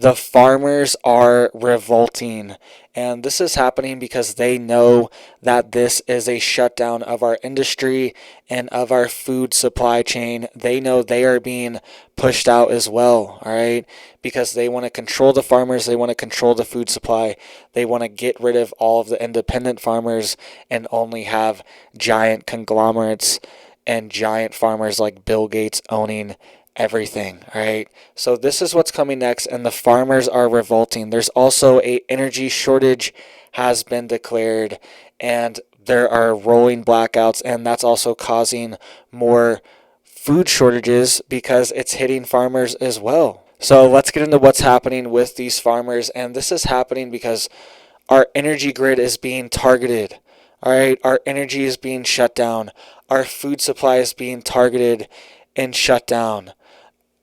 The farmers are revolting. And this is happening because they know that this is a shutdown of our industry and of our food supply chain. They know they are being pushed out as well, all right? Because they want to control the farmers, they want to control the food supply, they want to get rid of all of the independent farmers and only have giant conglomerates and giant farmers like Bill Gates owning everything. All right, so this is what's coming next, and the farmers are revolting. There's also a energy shortage has been declared, and there are rolling blackouts, and that's also causing more food shortages because it's hitting farmers as well. So let's get into what's happening with these farmers, and this is happening because our energy grid is being targeted. All right, our energy is being shut down. Our food supply is being targeted and shut down.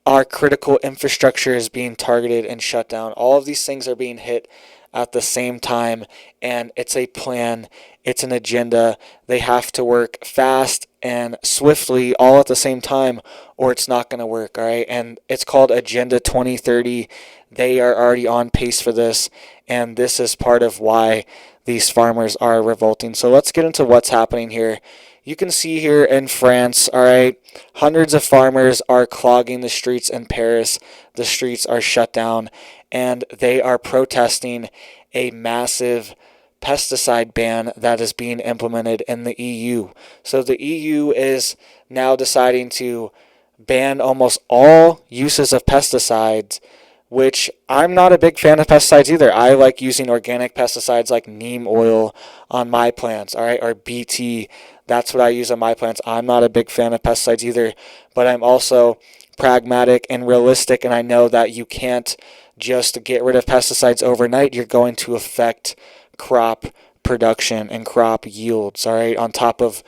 Our critical infrastructure is being targeted and shut down. All of these things are being hit at the same time, and it's a plan, it's an agenda. They have to work fast and swiftly all at the same time, or it's not going to work, all right? And it's called Agenda 2030. They are already on pace for this, and this is part of why these farmers are revolting. So let's get into what's happening here. You can see here in France, all right, hundreds of farmers are clogging the streets in Paris. The streets are shut down, and they are protesting a massive pesticide ban that is being implemented in the EU. So the EU is now deciding to ban almost all uses of pesticides, which I'm not a big fan of pesticides either. I like using organic pesticides like neem oil on my plants, all right, or BT. That's what I use on my plants. I'm not a big fan of pesticides either, but I'm also pragmatic and realistic, and I know that you can't just get rid of pesticides overnight. You're going to affect crop production and crop yields, all right, on top of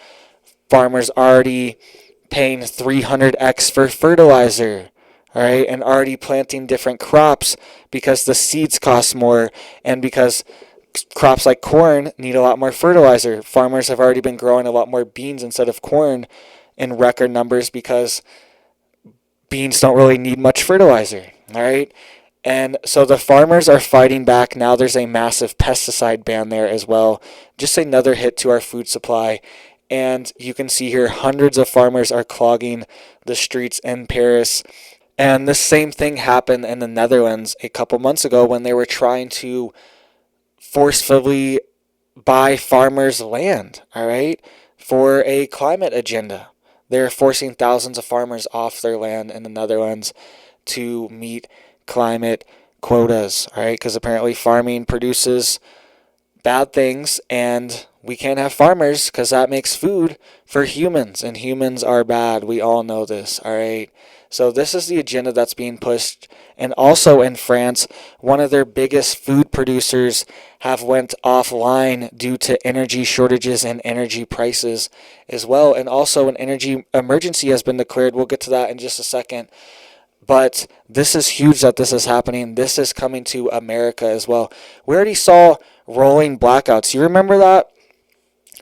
farmers already paying 300x for fertilizer, all right, and already planting different crops because the seeds cost more and because crops like corn need a lot more fertilizer. Farmers have already been growing a lot more beans instead of corn in record numbers because beans don't really need much fertilizer, all right? And so the farmers are fighting back. Now there's a massive pesticide ban there as well. Just another hit to our food supply. And you can see here hundreds of farmers are clogging the streets in Paris. And the same thing happened in the Netherlands a couple months ago when they were trying to forcefully buy farmers' land, all right, for a climate agenda. They're forcing thousands of farmers off their land in the Netherlands to meet climate quotas, all right, because apparently farming produces bad things, and we can't have farmers because that makes food for humans, and humans are bad. We all know this, all right? So this is the agenda that's being pushed. And also in France, one of their biggest food producers have went offline due to energy shortages and energy prices as well. And also an energy emergency has been declared. We'll get to that in just a second. But this is huge that this is happening. This is coming to America as well. We already saw rolling blackouts. You remember that?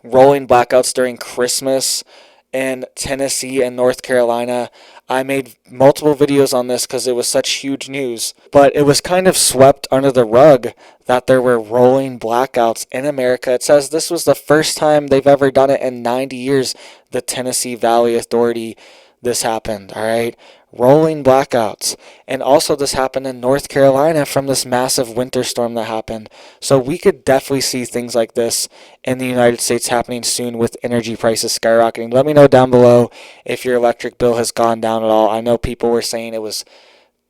Rolling blackouts during Christmas in Tennessee and North Carolina. I made multiple videos on this because it was such huge news, but it was kind of swept under the rug that there were rolling blackouts in America. It says this was the first time they've ever done it in 90 years. The Tennessee Valley Authority, this happened, all right? Rolling blackouts. And also this happened in North Carolina from this massive winter storm that happened. So we could definitely see things like this in the United States happening soon with energy prices skyrocketing. Let me know down below if your electric bill has gone down at all. I know people were saying it was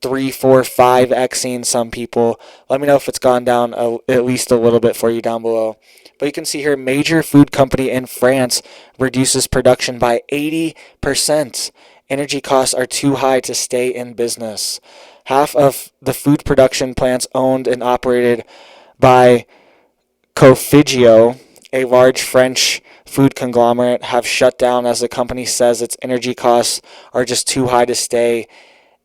3, 4, 5xing some people. Let me know if it's gone down at least a little bit for you down below. But you can see here, major food company in France reduces production by 80%. Energy costs are too high to stay in business. Half of the food production plants owned and operated by Cofigeo, a large French food conglomerate, have shut down as the company says its energy costs are just too high to stay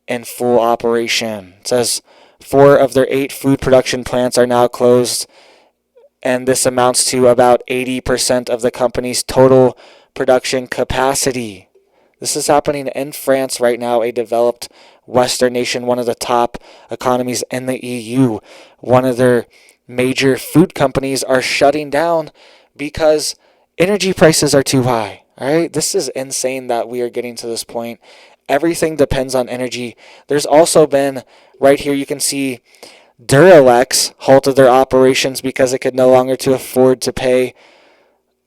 in full operation. It says 4 of their 8 food production plants are now closed, and this amounts to about 80% of the company's total production capacity. This is happening in France right now, a developed Western nation, one of the top economies in the EU. One of their major food companies are shutting down because energy prices are too high. All right, this is insane that we are getting to this point. Everything depends on energy. There's also been, right here you can see Duralex halted their operations because it could no longer to afford to pay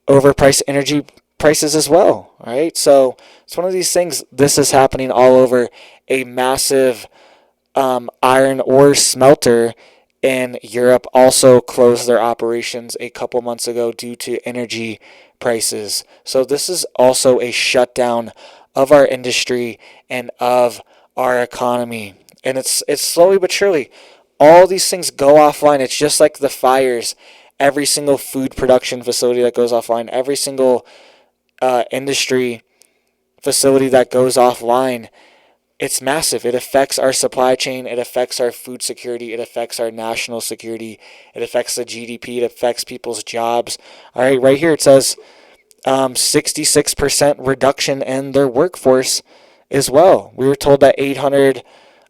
overpriced energy prices as well, right? So it's one of these things. This is happening all over. A massive iron ore smelter in Europe also closed their operations a couple months ago due to energy prices. So this is also a shutdown of our industry and of our economy. And it's slowly but surely, all these things go offline. It's just like the fires. Every single food production facility that goes offline, every single industry facility that goes offline, it's massive. It affects our supply chain. It affects our food security. It affects our national security. It affects the GDP. It affects people's jobs. All right, right here it says 66% reduction in their workforce as well. We were told that 800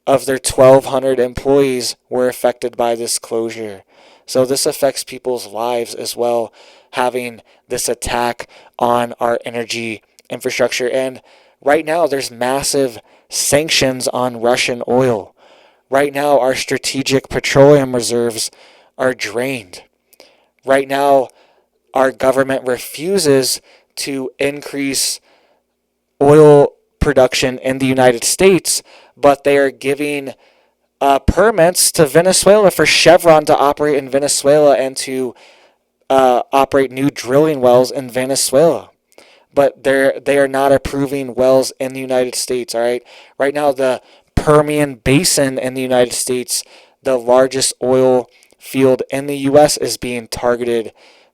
of their 1,200 employees were affected by this closure. So this affects people's lives as well, having this attack on our energy infrastructure. And right now, there's massive sanctions on Russian oil. Right now, our strategic petroleum reserves are drained. Right now, our government refuses to increase oil production in the United States, but they are giving permits to Venezuela for Chevron to operate in Venezuela and to operate new drilling wells in Venezuela. But they are not approving wells in the United States, all right? Right now, the Permian Basin in the United States, the largest oil field in the U.S., is being targeted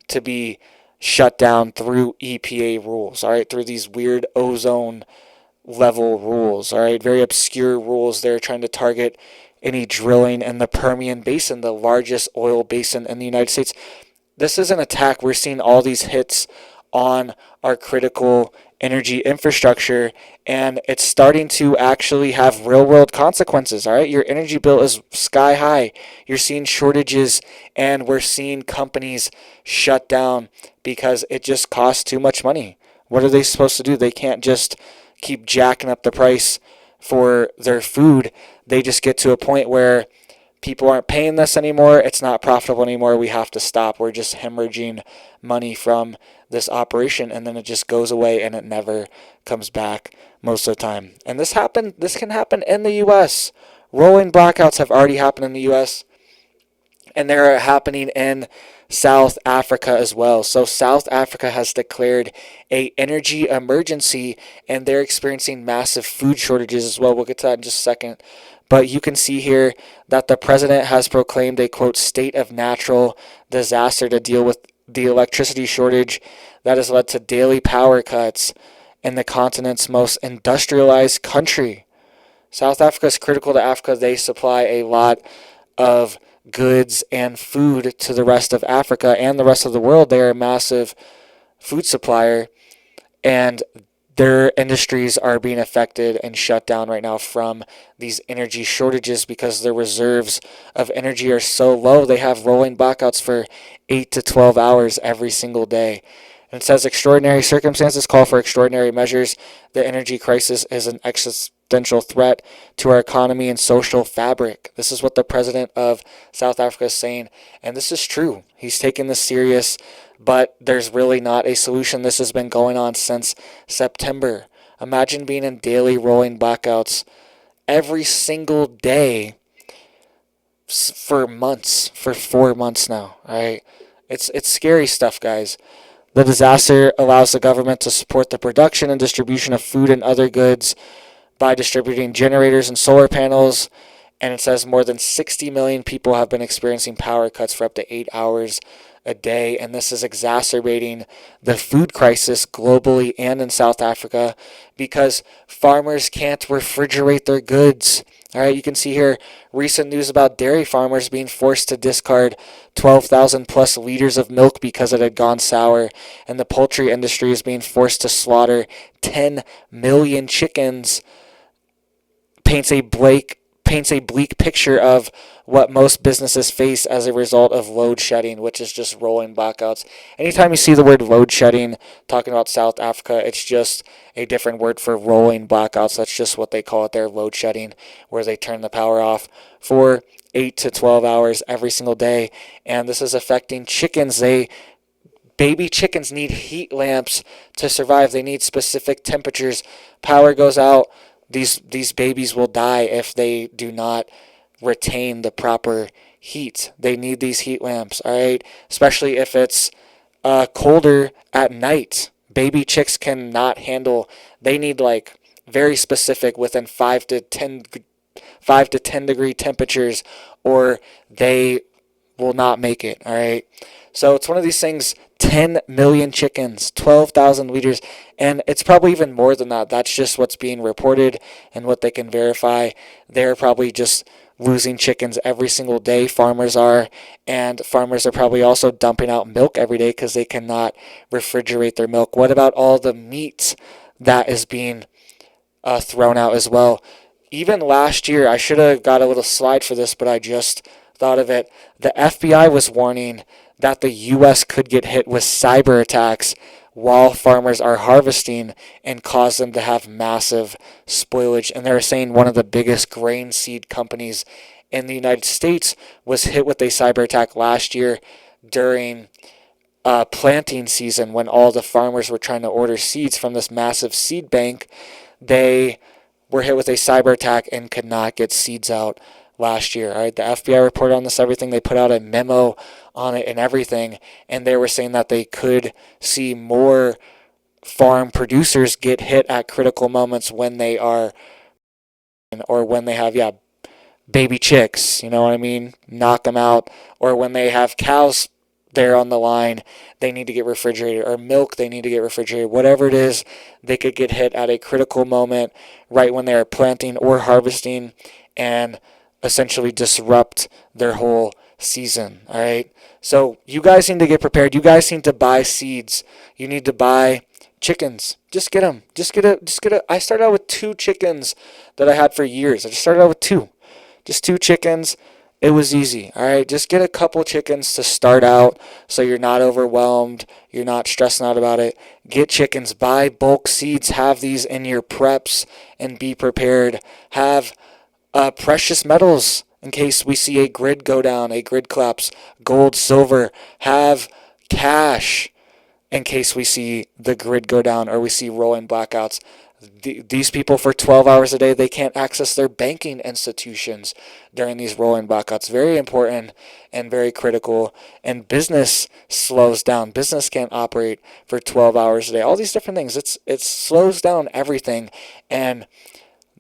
to be shut down through EPA rules, all right? Through these weird ozone level rules, all right? Very obscure rules. They're trying to target any drilling in the Permian Basin, the largest oil basin in the United States. This is an attack. We're seeing all these hits on our critical energy infrastructure, and it's starting to actually have real world consequences. All right, your energy bill is sky high. You're seeing shortages, and we're seeing companies shut down because it just costs too much money. What are they supposed to do? They can't just keep jacking up the price for their food. They just get to a point where people aren't paying this anymore. It's not profitable anymore. We have to stop. We're just hemorrhaging money from this operation, and then it just goes away and it never comes back most of the time. And this can happen in the U.S. Rolling blackouts have already happened in the U.S., and they're happening in South Africa as well. So South Africa has declared a energy emergency, and they're experiencing massive food shortages as well. We'll get to that in just a second. But you can see here that the president has proclaimed a, quote, state of natural disaster to deal with the electricity shortage that has led to daily power cuts in the continent's most industrialized country. South Africa is critical to Africa. They supply a lot of goods and food to the rest of Africa and the rest of the world. They are a massive food supplier, and their industries are being affected and shut down right now from these energy shortages because their reserves of energy are so low. They have rolling blackouts for 8 to 12 hours every single day. And it says extraordinary circumstances call for extraordinary measures. The energy crisis is an existential threat to our economy and social fabric. This is what the president of South Africa is saying, and this is true. He's taking this serious, but there's really not a solution. This has been going on since September. Imagine being in daily rolling blackouts every single day for months, for 4 months now, all right? It's scary stuff, guys. The disaster allows the government to support the production and distribution of food and other goods by distributing generators and solar panels. And it says more than 60 million people have been experiencing power cuts for up to 8 hours a day. And this is exacerbating the food crisis globally and in South Africa because farmers can't refrigerate their goods. All right, you can see here recent news about dairy farmers being forced to discard 12,000 plus liters of milk because it had gone sour, and the poultry industry is being forced to slaughter 10 million chickens. Paints a bleak picture of what most businesses face as a result of load shedding, which is just rolling blackouts. Anytime you see the word load shedding talking about South Africa, it's just a different word for rolling blackouts. That's just what they call it there, load shedding, where they turn the power off for 8 to 12 hours every single day. And this is affecting chickens. Baby chickens need heat lamps to survive. They need specific temperatures. Power goes out. These babies will die if they do not retain the proper heat. They need these heat lamps, all right? Especially if it's colder at night. Baby chicks cannot handle. They need like very specific within 5 to 10 degree temperatures, or they will not make it, all right? So it's one of these things. 10 million chickens, 12,000 liters, and it's probably even more than that. That's just what's being reported and what they can verify. They're probably just losing chickens every single day, farmers are, and farmers are probably also dumping out milk every day because they cannot refrigerate their milk. What about all the meat that is being thrown out as well? Even last year, I should have got a little slide for this, but I just thought of it. The FBI was warning that the U.S. could get hit with cyber attacks while farmers are harvesting and cause them to have massive spoilage. And they're saying one of the biggest grain seed companies in the United States was hit with a cyber attack last year during planting season when all the farmers were trying to order seeds from this massive seed bank. They were hit with a cyber attack and could not get seeds out last year. All right, the FBI reported on this, everything. They put out a memo on it and everything, and they were saying that they could see more farm producers get hit at critical moments when they are, or when they have, baby chicks, you know what I mean? Knock them out, or when they have cows there on the line, they need to get refrigerated, or milk, they need to get refrigerated. Whatever it is, they could get hit at a critical moment right when they're planting or harvesting, and essentially disrupt their whole season. All right, so you guys need to get prepared. You guys need to buy seeds. You need to buy chickens. Just get them. Just get a. I started out with 2 chickens that I had for years. I just started out with 2, just 2 chickens. It was easy. All right, just get a couple chickens to start out, so you're not overwhelmed. You're not stressing out about it. Get chickens. Buy bulk seeds. Have these in your preps and be prepared. Have precious metals in case we see a grid go down, a grid collapse. Gold, silver. Have cash in case we see the grid go down or we see rolling blackouts. These people, for 12 hours a day, they can't access their banking institutions during these rolling blackouts. Very important and very critical. And business slows down. Business can't operate for 12 hours a day. All these different things. It slows down everything. And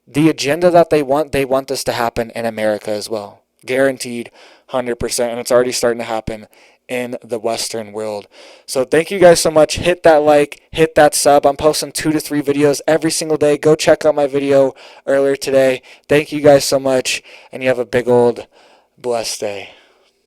the agenda that they want this to happen in America as well. Guaranteed, 100%. And it's already starting to happen in the Western world. So thank you guys so much. Hit that like, hit that sub. I'm posting 2 to 3 videos every single day. Go check out my video earlier today. Thank you guys so much. And you have a big old blessed day.